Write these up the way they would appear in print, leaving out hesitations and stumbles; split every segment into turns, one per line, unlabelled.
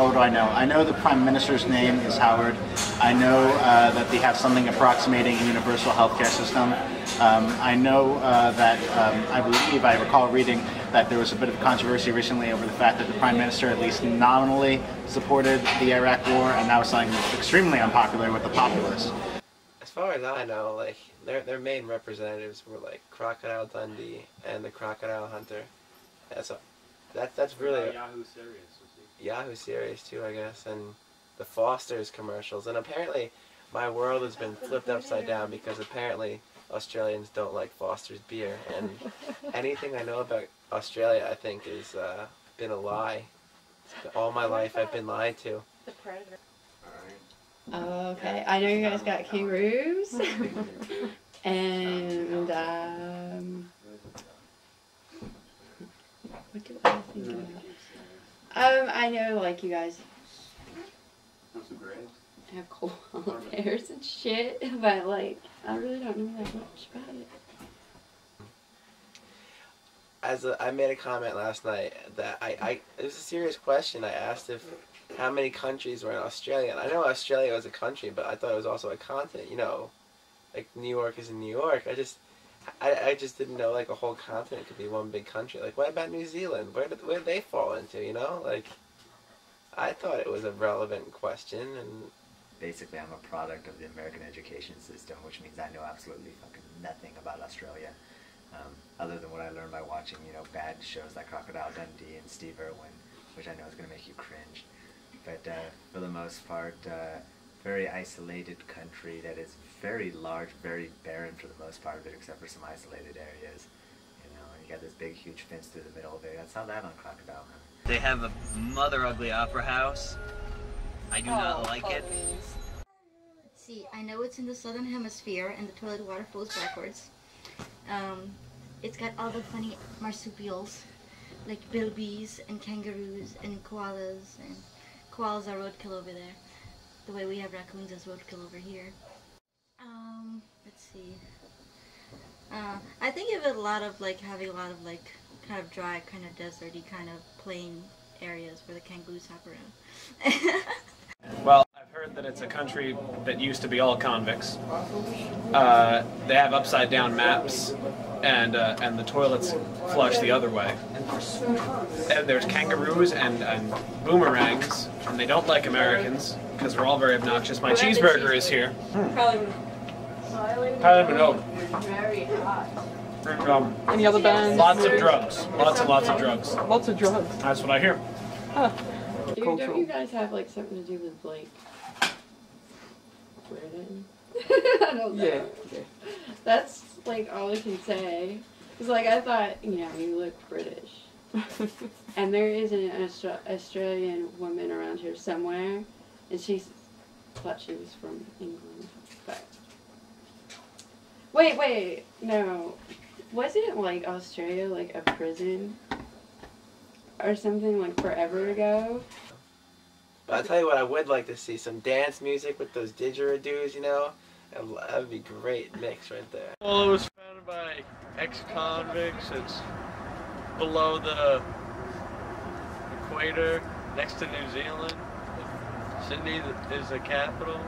what do I know? I know the Prime Minister's name is Howard. I know that they have something approximating a universal healthcare system. I know that I believe I recall reading that there was a bit of controversy recently over the fact that the Prime Minister at least nominally supported the Iraq War, and that was something extremely unpopular with the populace.
As far as I know, like their main representatives were like Crocodile Dundee and the Crocodile Hunter. That's really
Yahoo Serious.
Yahoo Serious too, I guess, and the Foster's commercials. And apparently, my world has been flipped upside down because apparently Australians don't like Foster's beer, and anything I know about Australia, I think, is been a lie. All my life, I've been lied to.
The Predator.
Oh, okay. I know you guys got kangaroos. And, what do I think about? I know, like, you guys have koala bears and shit, but, like, I really don't know that much about it.
I made a comment last night that it was a serious question. I asked how many countries were in Australia. And I know Australia was a country, but I thought it was also a continent, you know. Like New York is in New York. I just didn't know like a whole continent could be one big country. Like what about New Zealand? Where did they fall into, you know? Like I thought it was a relevant question. And
basically I'm a product of the American education system, which means I know absolutely fucking nothing about Australia. Other than what I learned by watching, you know, bad shows like Crocodile Dundee and Steve Irwin, which I know is going to make you cringe. But for the most part, very isolated country that is very large, very barren for the most part of it, except for some isolated areas. You know, and you got this big, huge fence through the middle of it. That's how that on Crocodile.
They have a mother ugly opera house. I do not like it.
Let's see, I know it's in the southern hemisphere and the toilet water flows backwards. It's got all the funny marsupials, like bilbies and kangaroos and koalas are roadkill over there. The way we have raccoons as roadkill over here. Let's see. I think of it a lot of like having a lot of like kind of dry, kind of deserty, kind of plain areas where the kangaroos hop around.
Well, I've heard that it's a country that used to be all convicts. They have upside down maps, and the toilets flush the other way. And there's kangaroos and boomerangs, and they don't like Americans because we're all very obnoxious. My cheeseburger is here. Parliament.
Very hot.
Any other bands? Lots of drugs. Lots and lots of drugs.
Lots of drugs.
That's what I hear.
Huh.
Dude, don't you guys have like something to do with like Britain? I don't know.
Yeah.
That's like all I can say. It's like I thought, you know, you look British. And there is an Australian woman around here somewhere, and she thought she was from England. But wait, no. Wasn't like Australia like a prison or something like forever ago?
But I'll tell you what, I would like to see some dance music with those didgeridoos, you know? That would be a great mix right there.
Well, it was founded by ex-convicts. It's below the equator, next to New Zealand. Sydney is the capital.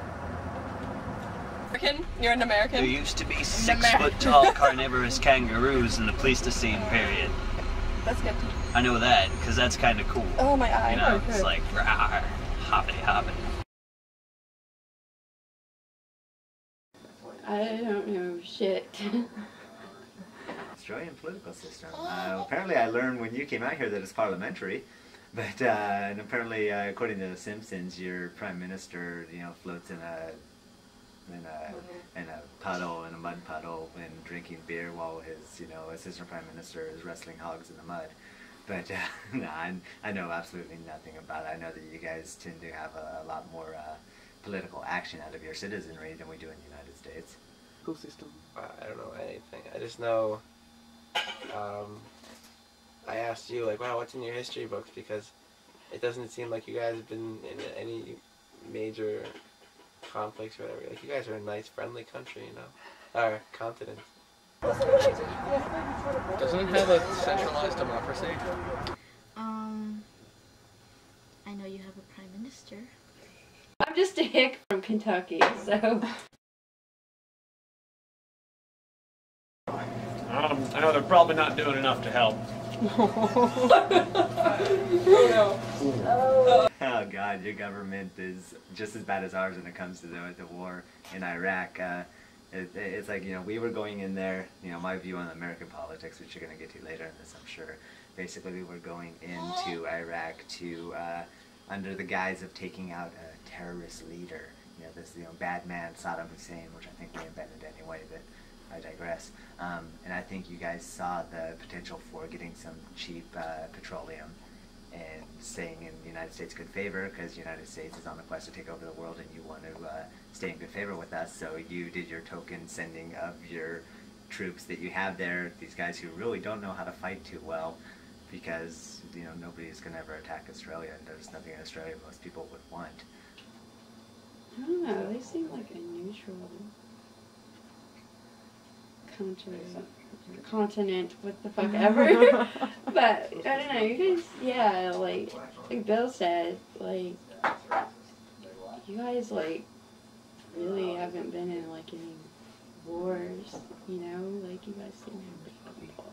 American? You're an American?
There used to be 6-foot-tall carnivorous kangaroos in the Pleistocene period.
That's good.
I know that, because that's kind of cool.
Oh, my eye.
You know, it's like, rawr, hoppity hoppity.
I don't know shit.
Australian political system. Apparently I learned when you came out here that it's parliamentary, but and apparently according to The Simpsons, your prime minister, you know, floats in a puddle, in a mud puddle, and drinking beer while his, you know, assistant prime minister is wrestling hogs in the mud. But no, I know absolutely nothing about it. I know that you guys tend to have a lot more political action out of your citizenry than we do in the United States.
School system.
I don't know anything. I just know, I asked you, like, wow, what's in your history books? Because it doesn't seem like you guys have been in any major conflicts or whatever. Like, you guys are a nice, friendly country, you know? Or continent.
Doesn't it have a centralized democracy?
I know you you have a prime minister.
I'm just a hick from Kentucky, so.
I know they're probably not doing enough to help.
Oh God, your government is just as bad as ours when it comes to the war in Iraq. It's like, you know, we were going in there, you know, my view on American politics, which you're going to get to later in this, I'm sure. Basically, we were going into Iraq to, under the guise of taking out a terrorist leader, you know, this, you know, bad man Saddam Hussein, which I think we invented anyway, but I digress. And I think you guys saw the potential for getting some cheap petroleum and staying in the United States' good favor, because the United States is on the quest to take over the world and you want to stay in good favor with us, so you did your token sending of your troops that you have there, these guys who really don't know how to fight too well, because, you know, nobody's going to ever attack Australia, and there's nothing in Australia most people would want.
I don't know, they seem like a neutral continent, what the fuck ever. But, I don't know, you guys, yeah, like Bill said, like, you guys, like, really haven't been in, like, any wars, you know? Like, you guys seem like people.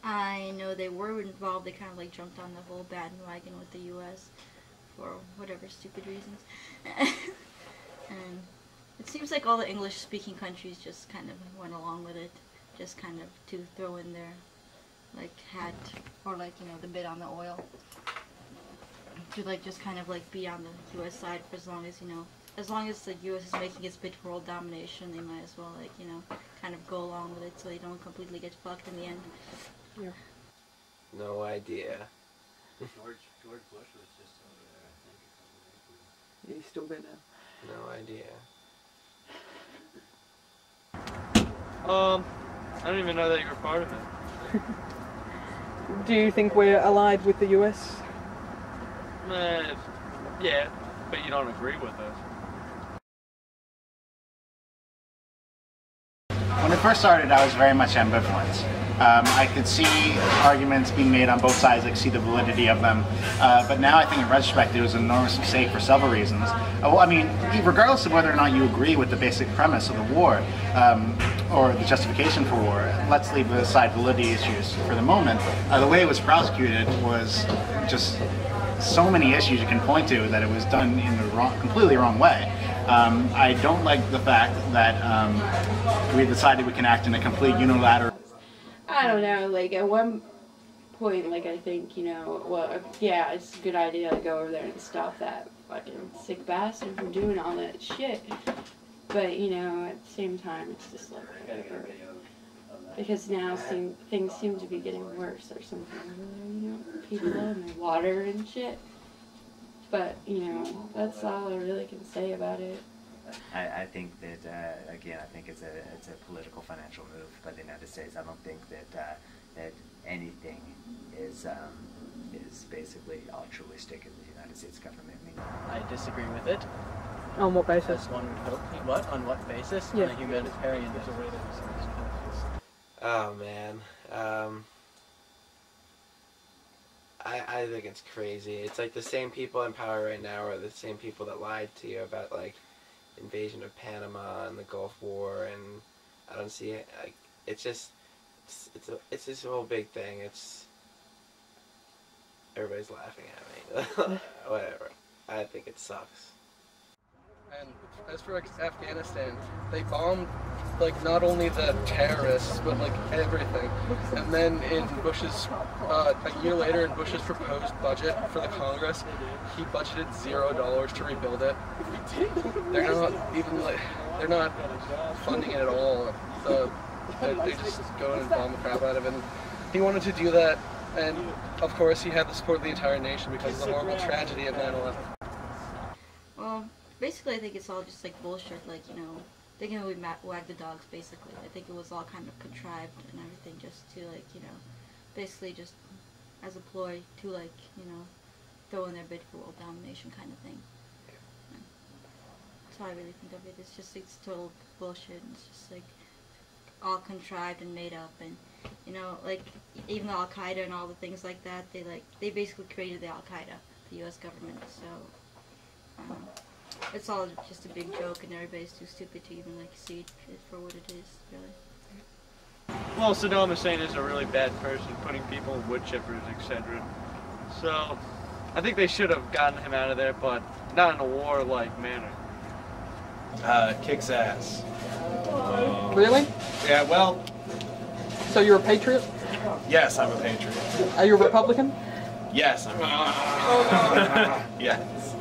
I know they were involved, they kind of, like, jumped on the whole bandwagon with the U.S. for whatever stupid reasons. And it seems like all the English-speaking countries just kind of went along with it, just kind of to throw in their, like, hat, or, like, you know, the bid on the oil. To, like, just kind of, like, be on the U.S. side for as long as, you know, as long as the U.S. is making its bid for world domination, they might as well, like, you know, kind of go along with it so they don't completely get fucked in the end.
Yeah.
No idea.
George Bush was just over there, I think.
Yeah, he's still there now.
No idea.
I don't even know that you were part of it.
Do you think we're allied with the US?
Yeah, but you don't agree with us.
When it first started, I was very much ambivalent. I could see arguments being made on both sides, I could see the validity of them, but now I think in retrospect it was an enormous mistake for several reasons. Well, I mean, regardless of whether or not you agree with the basic premise of the war, or the justification for war, let's leave aside validity issues for the moment. The way it was prosecuted was just so many issues you can point to that it was done in the completely wrong way. I don't like the fact that we decided we can act in a complete unilateral.
I don't know, like, at one point, like, I think, you know, well, yeah, it's a good idea to go over there and stop that fucking sick bastard from doing all that shit. But, you know, at the same time, it's just like, whatever. Because now things seem to be getting worse or something over there, you know, people and their water and shit. But, you know, that's all I really can say about it.
I think that, again, I think it's a political financial move by the United States. I don't think that that anything is basically altruistic in the United States government. I mean,
I disagree with it.
On what basis?
As one would hope. What? On what basis?
Yeah.
On a humanitarian basis.
Oh man, I think it's crazy. It's like the same people in power right now are the same people that lied to you about, like, invasion of Panama and the Gulf War, and I don't see it. Like, it's just it's this whole big thing. It's everybody's laughing at me. Whatever. I think it sucks.
And as for Afghanistan, they bombed, like, not only the terrorists, but, like, everything. And then in Bush's, a year later in Bush's proposed budget for the Congress, he budgeted $0 to rebuild it. They're not even, like, they're not funding it at all. They just go and bomb the crap out of it. And he wanted to do that, and of course he had the support of the entire nation because of the horrible tragedy of 9/11.
Well, basically I think it's all just, like, bullshit, like, you know, they can really wag the dogs, basically. I think it was all kind of contrived and everything just to, like, you know, basically just as a ploy to, like, you know, throw in their bid for world domination kind of thing. That's how I really think of it. It's just, it's total bullshit, and it's just, like, all contrived and made up, and you know, like even Al Qaeda and all the things like that, they basically created the Al Qaeda, the U.S. government. So it's all just a big joke, and everybody's too stupid to even like see it for what it is, really.
Well, Saddam Hussein is a really bad person, putting people in wood chippers, etc. So I think they should have gotten him out of there, but not in a war-like manner.
Kicks ass.
Really?
Yeah, well,
So you're a patriot?
yes, I'm a patriot.
Are you a Republican?
Yes, I'm yes.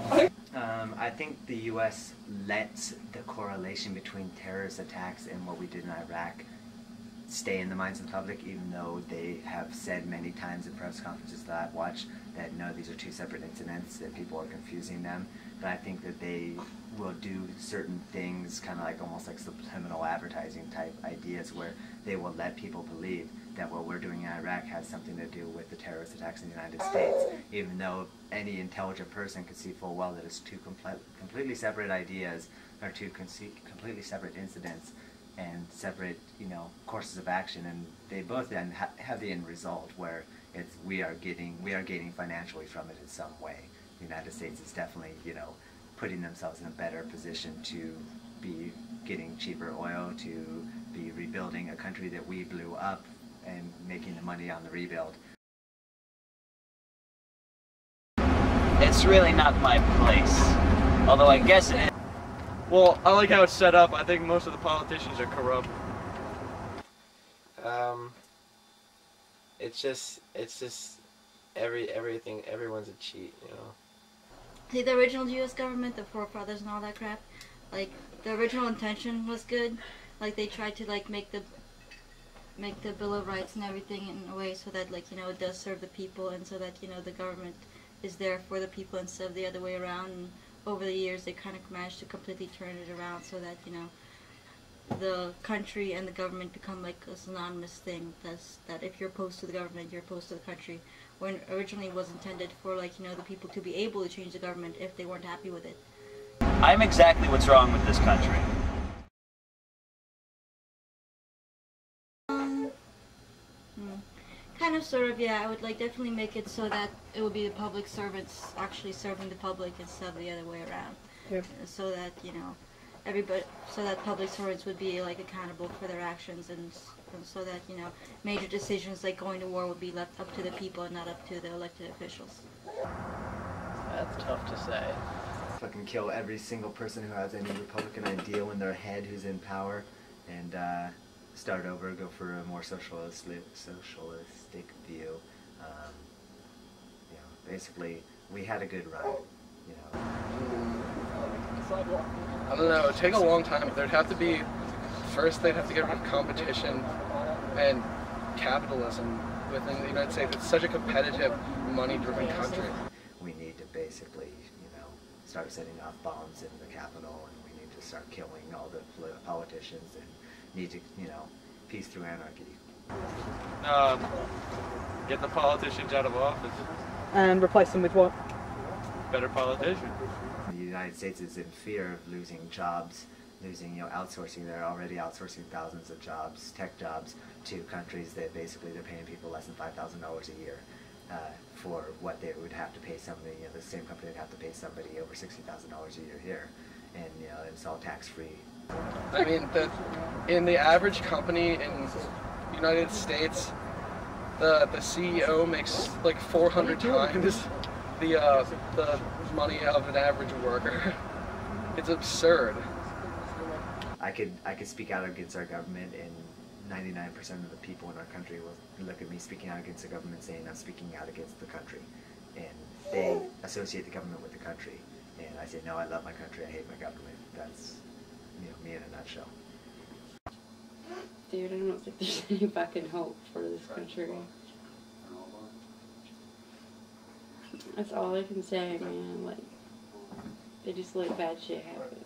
I think the U.S. lets the correlation between terrorist attacks and what we did in Iraq stay in the minds of the public, even though they have said many times in press conferences that I've watched that no, these are two separate incidents, that people are confusing them. But I think that they will do certain things, kind of like almost like subliminal advertising type ideas, where they will let people believe that what we're doing in Iraq has something to do with the terrorist attacks in the United States, even though any intelligent person could see full well that it's two completely separate ideas, or two completely separate incidents and separate, you know, courses of action, and they both then have the end result where it's we are gaining financially from it in some way. The United States is definitely, you know, putting themselves in a better position to be getting cheaper oil, to be rebuilding a country that we blew up and making the money on the rebuild.
It's really not my place. Although I guess it is.
Well, I like how it's set up. I think most of the politicians are corrupt.
It's just everything. Everyone's a cheat, you know.
See, the original U.S. government, the forefathers and all that crap, like the original intention was good. Like they tried to like make the Bill of Rights and everything in a way so that, like, you know, it does serve the people, and so that, you know, the government is there for the people instead of the other way around. And over the years they kind of managed to completely turn it around so that, you know, the country and the government become like a synonymous thing. That if you're opposed to the government, you're opposed to the country, when originally it was intended for, like, you know, the people to be able to change the government if they weren't happy with it.
I'm exactly what's wrong with this country.
Kind of, sort of, yeah. I would like definitely make it so that it would be the public servants actually serving the public instead of the other way around.
Yep.
So that, you know, everybody, so that public servants would be like accountable for their actions, and so that, you know, major decisions like going to war would be left up to the people and not up to the elected officials.
That's tough to say.
Fucking kill every single person who has any Republican ideal in their head who's in power, and start over, go for a more socialistic view. You know, basically, we had a good run. You know.
I don't know. It'd take a long time. There'd have to be, first they'd have to get rid of competition and capitalism within the United States. It's such a competitive, money-driven country.
We need to basically, you know, start setting off bombs in the Capitol, and we need to start killing all the politicians, and need to, you know, peace through anarchy.
Get the politicians out of office.
And replace them with what?
Better politicians.
The United States is in fear of losing jobs, losing, you know, outsourcing. They're already outsourcing thousands of jobs, tech jobs, to countries that basically they're paying people less than $5,000 a year for what they would have to pay somebody. You know, the same company would have to pay somebody over $60,000 a year here, and, you know, it's all tax-free.
I mean, in the average company in the United States, the CEO makes like 400 times the money of an average worker. It's absurd.
I could speak out against our government, and 99% of the people in our country will look at me speaking out against the government saying I'm speaking out against the country. And they associate the government with the country. And I say, no, I love my country, I hate my government. That's, you know, me in a nutshell.
Dude, I don't think there's any fucking hope for this country. That's all I can say, man. Like, they just let bad shit happen.